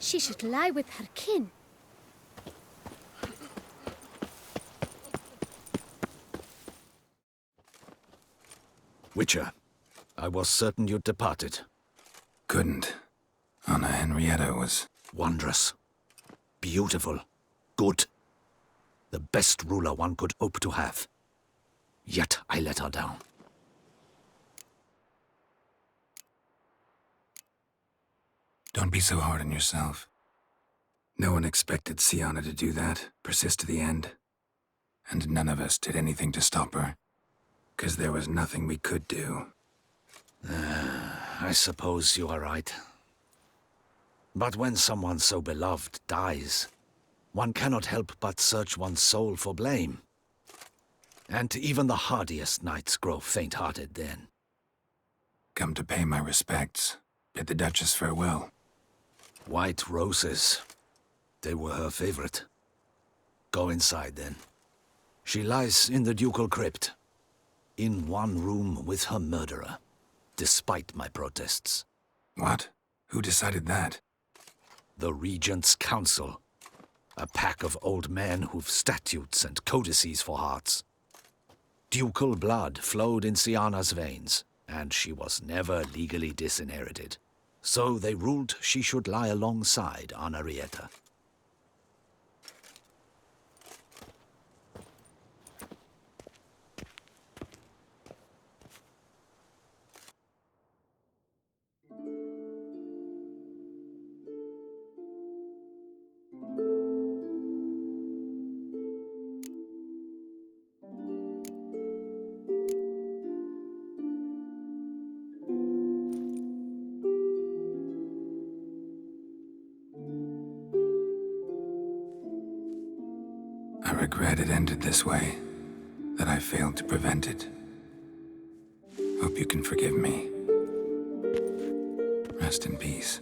She should lie with her kin. Witcher, I was certain you'd departed. Couldn't. Anna Henrietta was... Wondrous. Beautiful. Good. The best ruler one could hope to have. Yet I let her down. Don't be so hard on yourself. No one expected Sienna to do that, persist to the end. And none of us did anything to stop her. 'Cause there was nothing we could do. I suppose you are right. But when someone so beloved dies, one cannot help but search one's soul for blame. And even the hardiest knights grow faint-hearted then. Come to pay my respects. Bid the Duchess farewell. White roses. They were her favorite. Go inside then. She lies in the ducal crypt. In one room with her murderer, despite my protests. What? Who decided that? The Regent's Council. A pack of old men who've statutes and codices for hearts. Ducal blood flowed in Sienna's veins, and she was never legally disinherited. So they ruled she should lie alongside Henrietta. I regret it ended this way, that I failed to prevent it. Hope you can forgive me. Rest in peace.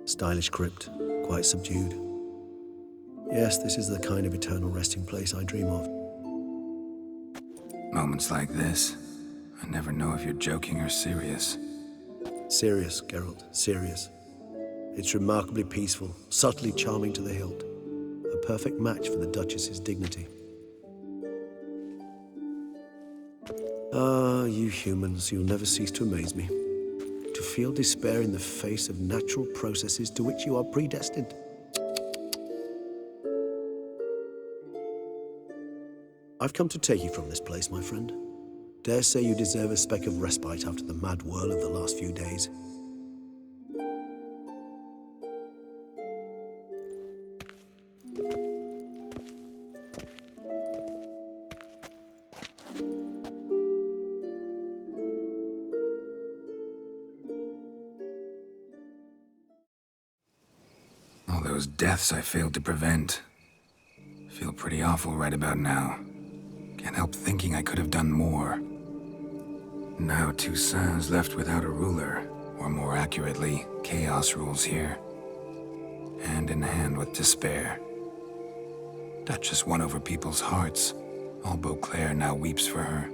Stylish crypt, quite subdued. Yes, this is the kind of eternal resting place I dream of. Moments like this, I never know if you're joking or serious. Serious, Geralt, serious. It's remarkably peaceful, subtly charming to the hilt. A perfect match for the Duchess's dignity. Ah, you humans, you'll never cease to amaze me. To feel despair in the face of natural processes to which you are predestined. I've come to take you from this place, my friend. Dare say you deserve a speck of respite after the mad whirl of the last few days. All those deaths I failed to prevent. Feel pretty awful right about now. Can't help thinking I could have done more. Now Toussaint's left without a ruler, or more accurately, chaos rules here. Hand in hand with despair. Duchess won over people's hearts. All Beauclair now weeps for her.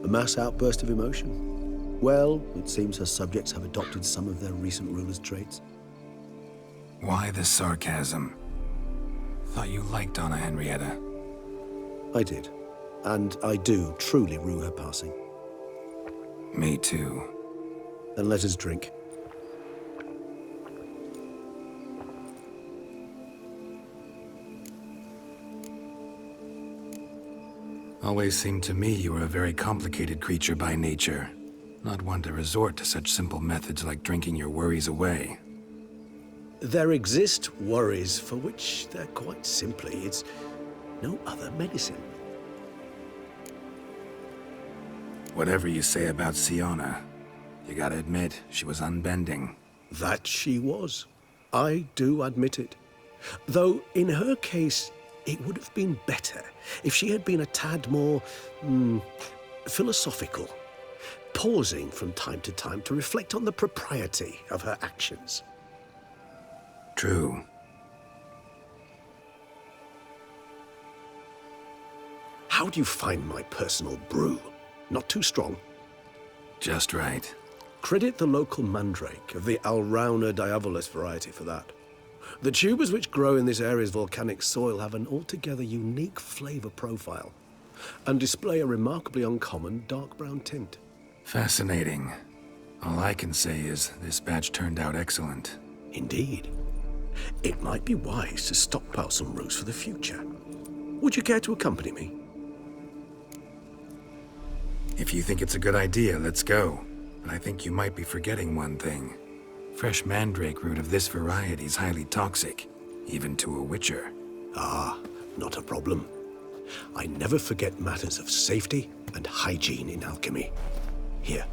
A mass outburst of emotion. Well, it seems her subjects have adopted some of their recent ruler's traits. Why the sarcasm? Thought you liked Anna Henrietta. I did. And I do truly rue her passing. Me too. Then let us drink. Always seemed to me you were a very complicated creature by nature. Not one to resort to such simple methods like drinking your worries away. There exist worries for which they're quite simply, it's no other medicine. Whatever you say about Sienna, you gotta admit, she was unbending. That she was. I do admit it. Though, in her case, it would have been better if she had been a tad more, philosophical, pausing from time to reflect on the propriety of her actions. True. How do you find my personal brew? Not too strong? Just right. Credit the local mandrake of the Alrauna diavolis variety for that. The tubers which grow in this area's volcanic soil have an altogether unique flavor profile and display a remarkably uncommon dark brown tint. Fascinating. All I can say is this batch turned out excellent. Indeed. It might be wise to stockpile some roots for the future. Would you care to accompany me? If you think it's a good idea, let's go. But I think you might be forgetting one thing. Fresh mandrake root of this variety is highly toxic, even to a witcher. Ah, not a problem. I never forget matters of safety and hygiene in alchemy. Here,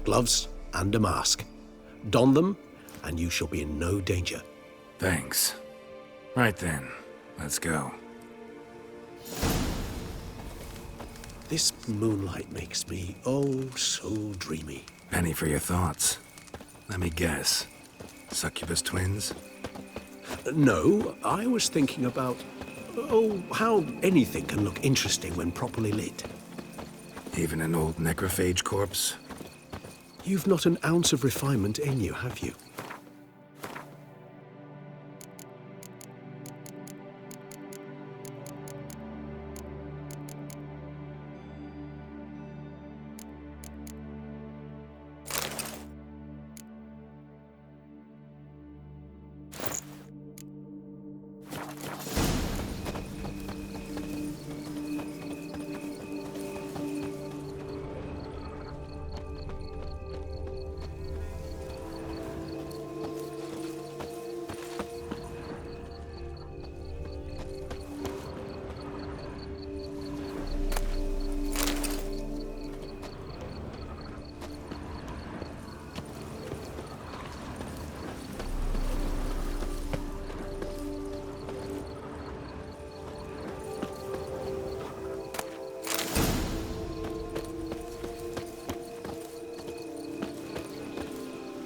gloves and a mask. Don them, and you shall be in no danger. Thanks. Right then, let's go. This moonlight makes me, oh, so dreamy. Penny for your thoughts. Let me guess. Succubus twins? No, I was thinking about, oh, how anything can look interesting when properly lit. Even an old necrophage corpse? You've not an ounce of refinement in you, have you?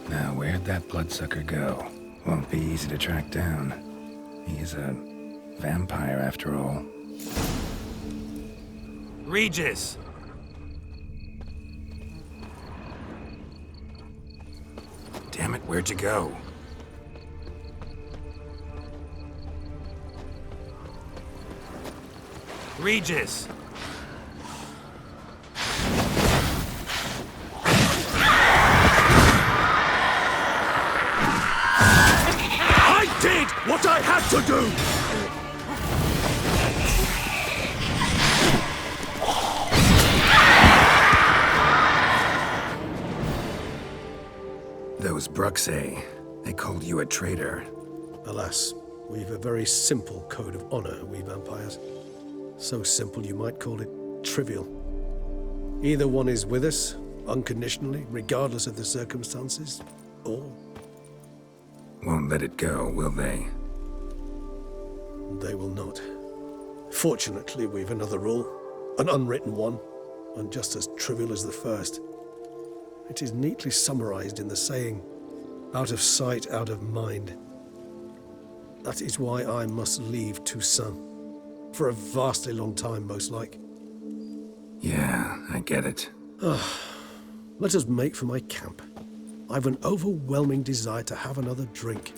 Now, where'd that bloodsucker go? Won't be easy to track down. He's a vampire, after all. Regis! Damn it, where'd you go? Regis! What I had to do! Those Bruxae, they called you a traitor. Alas, we've a very simple code of honor, we vampires. So simple you might call it trivial. Either one is with us, unconditionally, regardless of the circumstances, or... Won't let it go, will they? They will not. Fortunately, we've another rule, an unwritten one, and just as trivial as the first. It is neatly summarized in the saying, out of sight, out of mind. That is why I must leave Toussaint. For a vastly long time, most like. Yeah, I get it. Let us make for my camp. I've an overwhelming desire to have another drink.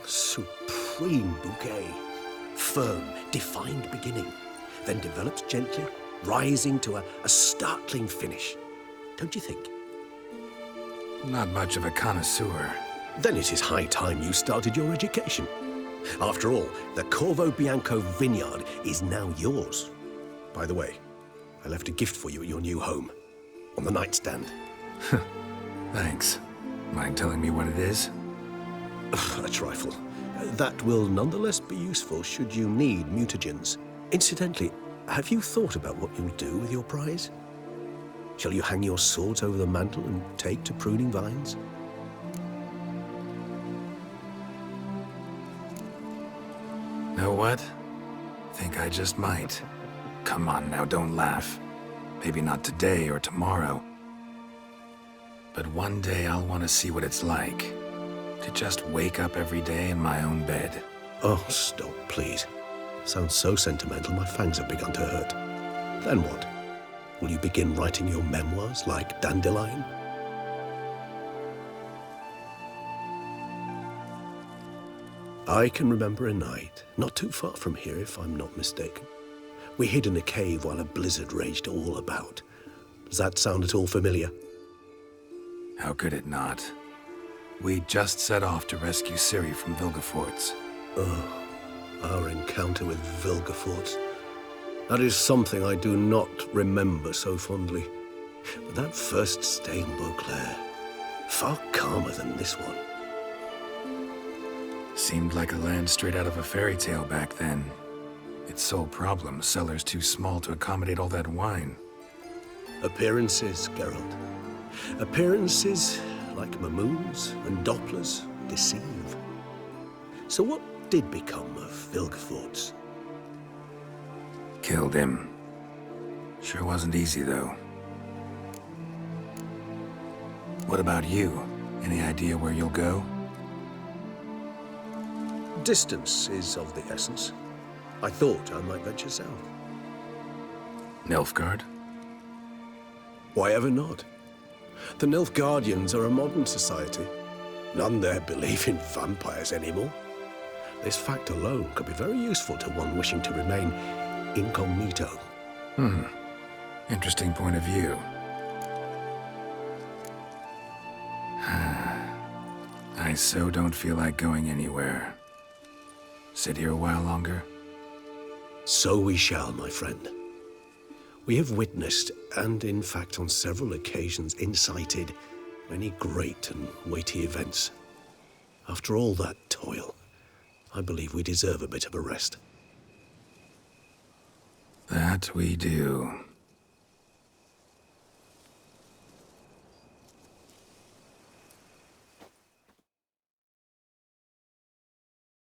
Supreme bouquet. Firm, defined beginning, then develops gently, rising to a startling finish. Don't you think? Not much of a connoisseur. Then it is high time you started your education. After all, the Corvo Bianco vineyard is now yours. By the way, I left a gift for you at your new home, on the nightstand. Thanks. Mind telling me what it is? A trifle. That will nonetheless be useful should you need mutagens. Incidentally, have you thought about what you'll do with your prize? Shall you hang your swords over the mantle and take to pruning vines? Know what? Think I just might. Come on now, don't laugh. Maybe not today or tomorrow. But one day I'll want to see what it's like to just wake up every day in my own bed. Oh, stop, please. Sounds so sentimental, my fangs have begun to hurt. Then what? Will you begin writing your memoirs like Dandelion? I can remember a night, not too far from here if I'm not mistaken. We hid in a cave while a blizzard raged all about. Does that sound at all familiar? How could it not? We just set off to rescue Ciri from Vilgefortz. Oh, our encounter with Vilgefortz. That is something I do not remember so fondly. But that first stay in Beauclair, far calmer than this one. Seemed like a land straight out of a fairy tale back then. Its sole problem, cellars too small to accommodate all that wine. Appearances, Geralt. Appearances, like Mamoons and Dopplers, deceive. So what did become of Vilgefortz? Killed him. Sure wasn't easy, though. What about you? Any idea where you'll go? Distance is of the essence. I thought I might venture south. Nilfgaard? Why ever not? The Nilfgaardians are a modern society. None there believe in vampires anymore. This fact alone could be very useful to one wishing to remain incognito. Interesting point of view. I so don't feel like going anywhere. Sit here a while longer? So we shall, my friend. We have witnessed, and in fact on several occasions incited, many great and weighty events. After all that toil, I believe we deserve a bit of a rest. That we do.